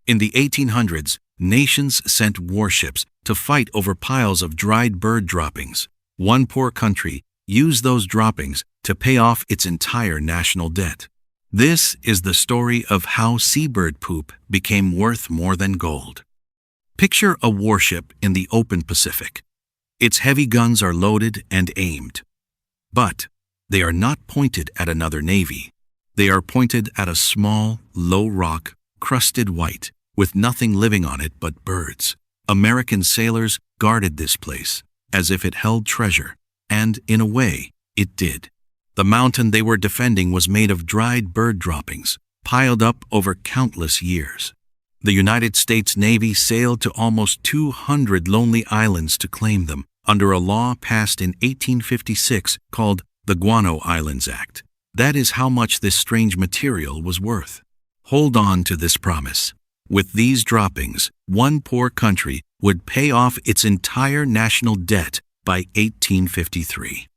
In the 1800s, nations sent warships to fight over piles of dried bird droppings. One poor country used those droppings to pay off its entire national debt. This is the story of how seabird poop became worth more than gold. Picture a warship in the open Pacific. Its heavy guns are loaded and aimed. But they are not pointed at another navy. They are pointed at a small, low rock, crusted white, with nothing living on it but birds. American sailors guarded this place as if it held treasure, and in a way, it did. The mountain they were defending was made of dried bird droppings, piled up over countless years. The United States Navy sailed to almost 200 lonely islands to claim them under a law passed in 1856 called the Guano Islands Act. That is how much this strange material was worth. Hold on to this promise. With these droppings, one poor country would pay off its entire national debt by 1853.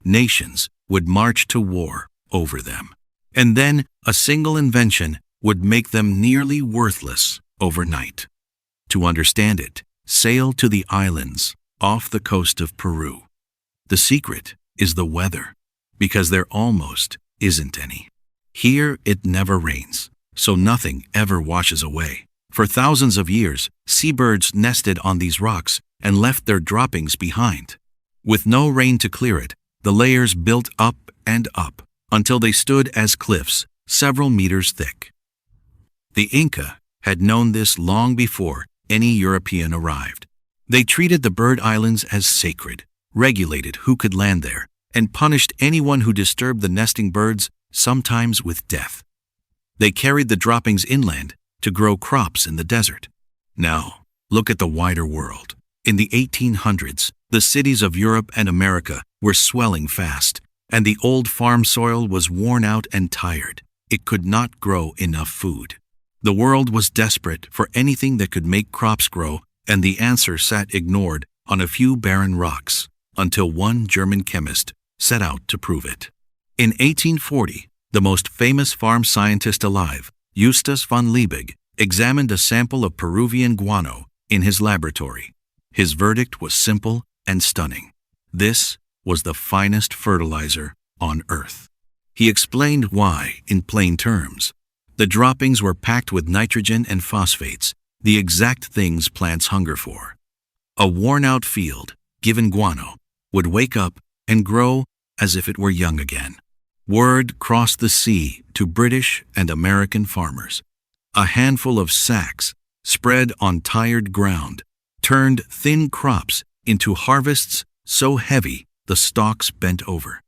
Nations would march to war over them. And then a single invention would make them nearly worthless overnight. To understand it, sail to the islands off the coast of Peru. The secret is the weather, because there almost isn't any. Here it never rains, so nothing ever washes away. For thousands of years, seabirds nested on these rocks and left their droppings behind. With no rain to clear it, the layers built up and up until they stood as cliffs several meters thick. The Inca had known this long before any European arrived. They treated the bird islands as sacred, regulated who could land there, and punished anyone who disturbed the nesting birds, sometimes with death. They carried the droppings inland to grow crops in the desert. Now, look at the wider world. In the 1800s, the cities of Europe and America were swelling fast, and the old farm soil was worn out and tired. It could not grow enough food. The world was desperate for anything that could make crops grow, and the answer sat ignored on a few barren rocks, until one German chemist set out to prove it. In 1840, the most famous farm scientist alive, Justus von Liebig, examined a sample of Peruvian guano in his laboratory. His verdict was simple and stunning. This was the finest fertilizer on Earth. He explained why in plain terms. The droppings were packed with nitrogen and phosphates, the exact things plants hunger for. A worn-out field, given guano, would wake up and grow as if it were young again. Word crossed the sea to British and American farmers. A handful of sacks, spread on tired ground, turned thin crops into harvests so heavy the stalks bent over.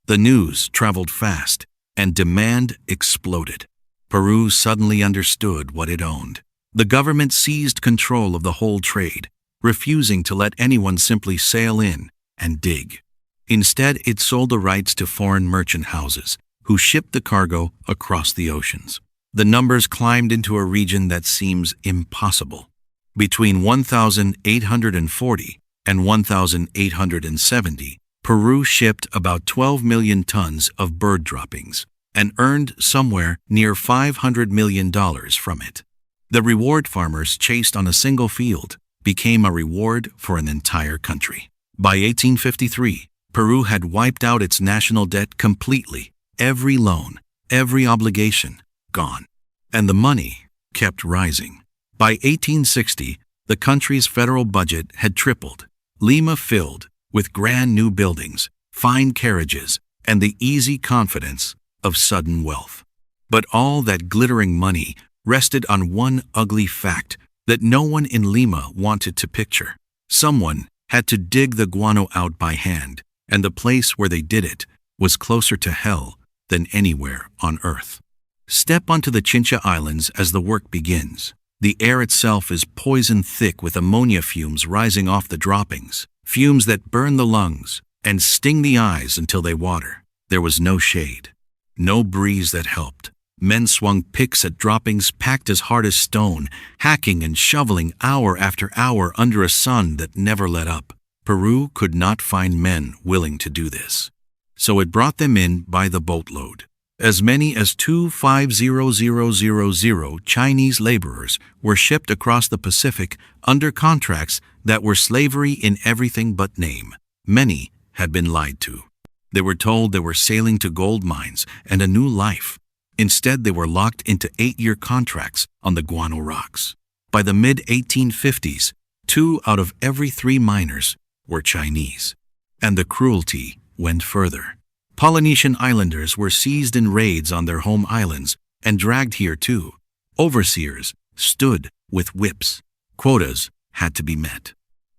The news traveled fast, and demand exploded. Peru suddenly understood what it owned. The government seized control of the whole trade, refusing to let anyone simply sail in and dig. Instead, it sold the rights to foreign merchant houses, who shipped the cargo across the oceans. The numbers climbed into a region that seems impossible. Between 1840 and 1870, Peru shipped about 12 million tons of bird droppings and earned somewhere near $500 million from it. The reward farmers chased on a single field became a reward for an entire country. By 1853, Peru had wiped out its national debt completely, every loan, every obligation, gone. And the money kept rising. By 1860, the country's federal budget had tripled. Lima filled with grand new buildings, fine carriages, and the easy confidence of sudden wealth. But all that glittering money rested on one ugly fact that no one in Lima wanted to picture. Someone had to dig the guano out by hand, and the place where they did it was closer to hell than anywhere on Earth. Step onto the Chincha Islands as the work begins. The air itself is poison thick with ammonia fumes rising off the droppings, fumes that burn the lungs and sting the eyes until they water. There was no shade, no breeze that helped. Men swung picks at droppings packed as hard as stone, hacking and shoveling hour after hour under a sun that never let up. Peru could not find men willing to do this, so it brought them in by the boatload. As many as 250,000 Chinese laborers were shipped across the Pacific under contracts that were slavery in everything but name. Many had been lied to. They were told they were sailing to gold mines and a new life. Instead, they were locked into 8-year contracts on the Guano Rocks. By the mid-1850s, 2 out of every 3 miners were Chinese. And the cruelty went further. Polynesian islanders were seized in raids on their home islands and dragged here too. Overseers stood with whips. Quotas had to be met.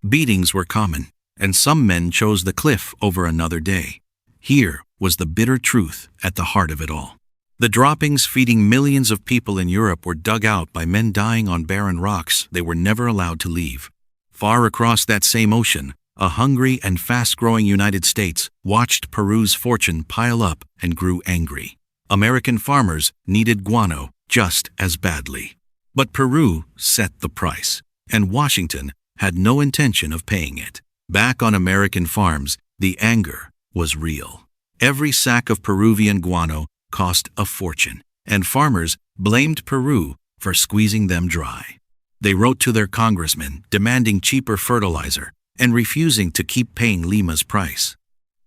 Beatings were common, and some men chose the cliff over another day. Here was the bitter truth at the heart of it all. The droppings feeding millions of people in Europe were dug out by men dying on barren rocks they were never allowed to leave. Far across that same ocean, a hungry and fast-growing United States watched Peru's fortune pile up and grew angry. American farmers needed guano just as badly. But Peru set the price, and Washington had no intention of paying it. Back on American farms, the anger was real. Every sack of Peruvian guano cost a fortune, and farmers blamed Peru for squeezing them dry. They wrote to their congressmen demanding cheaper fertilizer and refusing to keep paying Lima's price.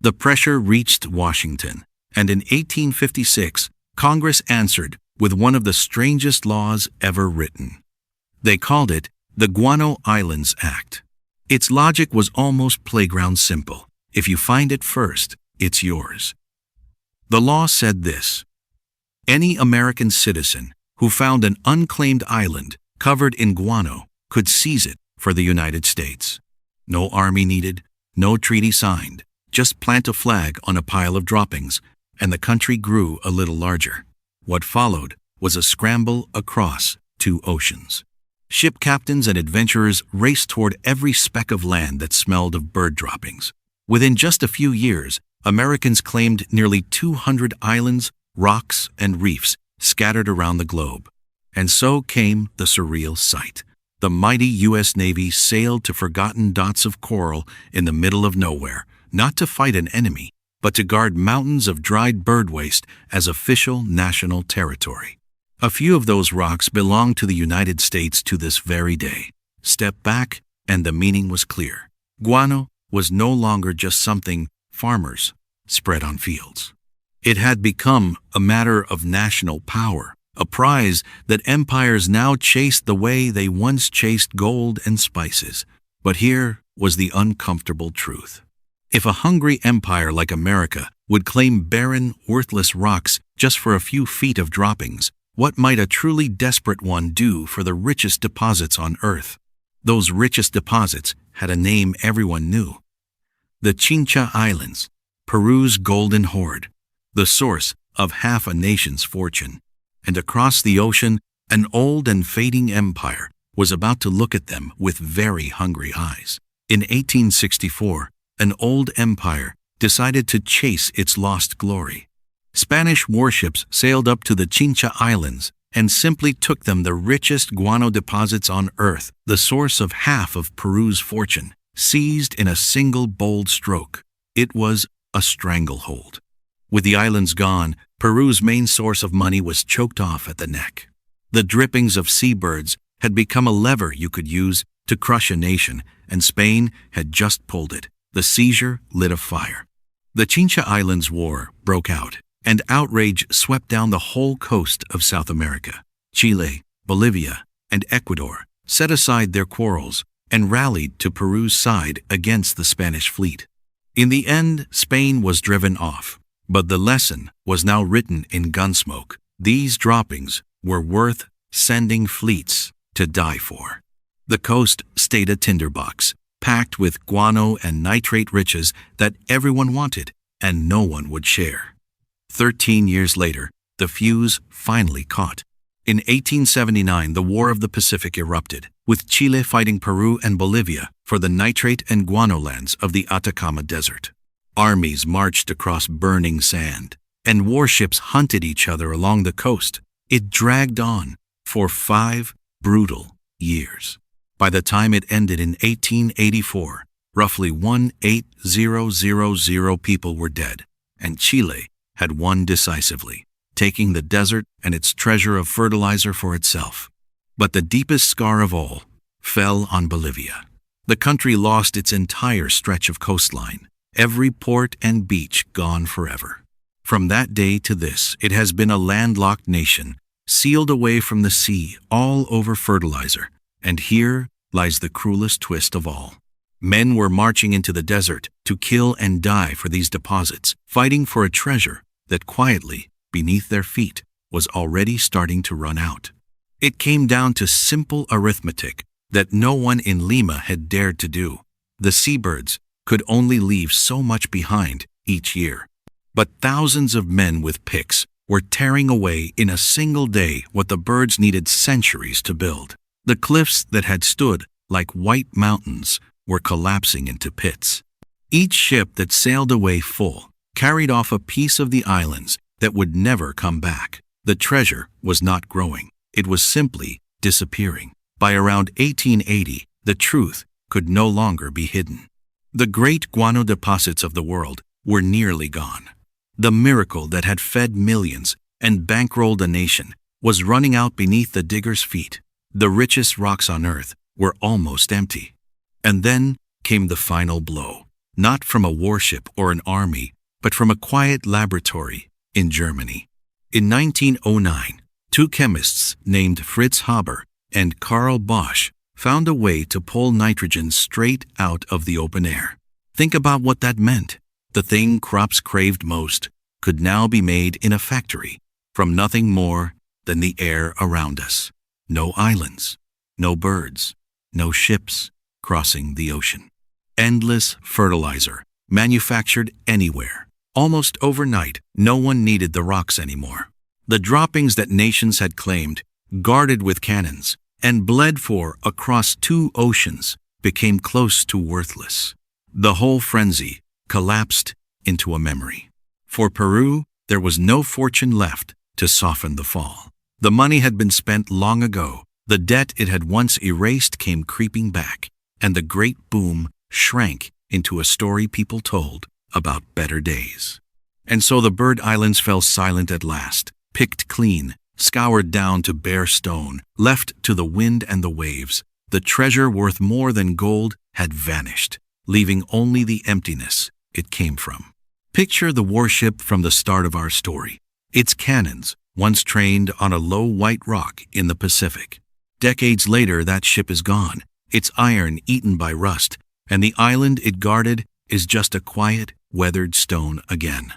The pressure reached Washington, and in 1856, Congress answered with one of the strangest laws ever written. They called it the Guano Islands Act. Its logic was almost playground simple. If you find it first, it's yours. The law said this: any American citizen who found an unclaimed island covered in guano could seize it for the United States. No army needed, no treaty signed, just plant a flag on a pile of droppings, and the country grew a little larger. What followed was a scramble across 2 oceans. Ship captains and adventurers raced toward every speck of land that smelled of bird droppings. Within just a few years, Americans claimed nearly 200 islands, rocks, and reefs scattered around the globe. And so came the surreal sight. The mighty U.S. Navy sailed to forgotten dots of coral in the middle of nowhere, not to fight an enemy, but to guard mountains of dried bird waste as official national territory. A few of those rocks belong to the United States to this very day. Step back, and the meaning was clear. Guano was no longer just something farmers spread on fields. It had become a matter of national power, a prize that empires now chased the way they once chased gold and spices. But here was the uncomfortable truth. If a hungry empire like America would claim barren, worthless rocks just for a few feet of droppings, what might a truly desperate one do for the richest deposits on Earth? Those richest deposits had a name everyone knew. The Chincha Islands, Peru's golden hoard, the source of half a nation's fortune. And across the ocean, an old and fading empire was about to look at them with very hungry eyes. In 1864, an old empire decided to chase its lost glory. Spanish warships sailed up to the Chincha Islands and simply took them the richest guano deposits on Earth, the source of half of Peru's fortune, seized in a single bold stroke. It was a stranglehold. With the islands gone, Peru's main source of money was choked off at the neck. The drippings of seabirds had become a lever you could use to crush a nation, and Spain had just pulled it. The seizure lit a fire. The Chincha Islands War broke out, and outrage swept down the whole coast of South America. Chile, Bolivia, and Ecuador set aside their quarrels and rallied to Peru's side against the Spanish fleet. In the end, Spain was driven off. But the lesson was now written in gunsmoke. These droppings were worth sending fleets to die for. The coast stayed a tinderbox, packed with guano and nitrate riches that everyone wanted and no one would share. 13 years later, the fuse finally caught. In 1879, the War of the Pacific erupted, with Chile fighting Peru and Bolivia for the nitrate and guano lands of the Atacama Desert. Armies marched across burning sand, and warships hunted each other along the coast. It dragged on for 5 brutal years. By the time it ended in 1884, roughly 1,800 people were dead, and Chile had won decisively. taking the desert and its treasure of fertilizer for itself. But the deepest scar of all fell on Bolivia. The country lost its entire stretch of coastline, every port and beach gone forever. From that day to this, it has been a landlocked nation, sealed away from the sea, all over fertilizer. And here lies the cruelest twist of all. Men were marching into the desert to kill and die for these deposits, fighting for a treasure that quietly, beneath their feet, was already starting to run out. It came down to simple arithmetic that no one in Lima had dared to do. The seabirds could only leave so much behind each year. But thousands of men with picks were tearing away in a single day what the birds needed centuries to build. The cliffs that had stood like white mountains were collapsing into pits. Each ship that sailed away full carried off a piece of the islands that would never come back. The treasure was not growing. It was simply disappearing. By around 1880, the truth could no longer be hidden. The great guano deposits of the world were nearly gone. The miracle that had fed millions and bankrolled a nation was running out beneath the diggers' feet. The richest rocks on earth were almost empty. And then came the final blow, not from a warship or an army, but from a quiet laboratory in Germany. In 1909, two chemists named Fritz Haber and Karl Bosch found a way to pull nitrogen straight out of the open air. Think about what that meant. The thing crops craved most could now be made in a factory from nothing more than the air around us. No islands, no birds, no ships crossing the ocean. Endless fertilizer, manufactured anywhere. Almost overnight, no one needed the rocks anymore. The droppings that nations had claimed, guarded with cannons, and bled for across 2 oceans became close to worthless. The whole frenzy collapsed into a memory. For Peru, there was no fortune left to soften the fall. The money had been spent long ago. The debt it had once erased came creeping back, and the great boom shrank into a story people told about better days. And so the bird islands fell silent at last, picked clean, scoured down to bare stone, left to the wind and the waves. The treasure worth more than gold had vanished, leaving only the emptiness it came from. Picture the warship from the start of our story. Its cannons, once trained on a low white rock in the Pacific. Decades later, that ship is gone, its iron eaten by rust, and the island it guarded is just a quiet, weathered stone again.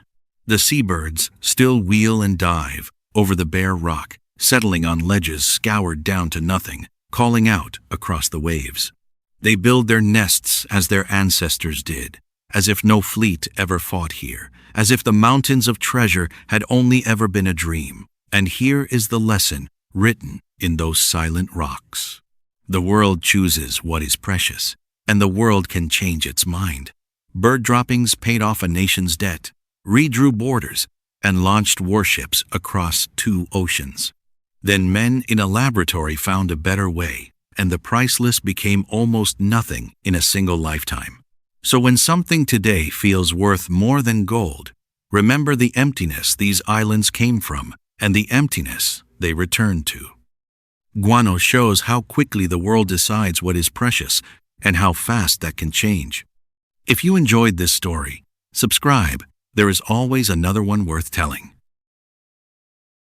The seabirds still wheel and dive over the bare rock, settling on ledges scoured down to nothing, calling out across the waves. They build their nests as their ancestors did, as if no fleet ever fought here, as if the mountains of treasure had only ever been a dream. And here is the lesson written in those silent rocks. The world chooses what is precious, and the world can change its mind. Bird droppings paid off a nation's debt, redrew borders, and launched warships across 2 oceans. Then men in a laboratory found a better way, and the priceless became almost nothing in a single lifetime. So when something today feels worth more than gold, remember the emptiness these islands came from and the emptiness they returned to. Guano shows how quickly the world decides what is precious and how fast that can change. If you enjoyed this story, subscribe. There is always another one worth telling.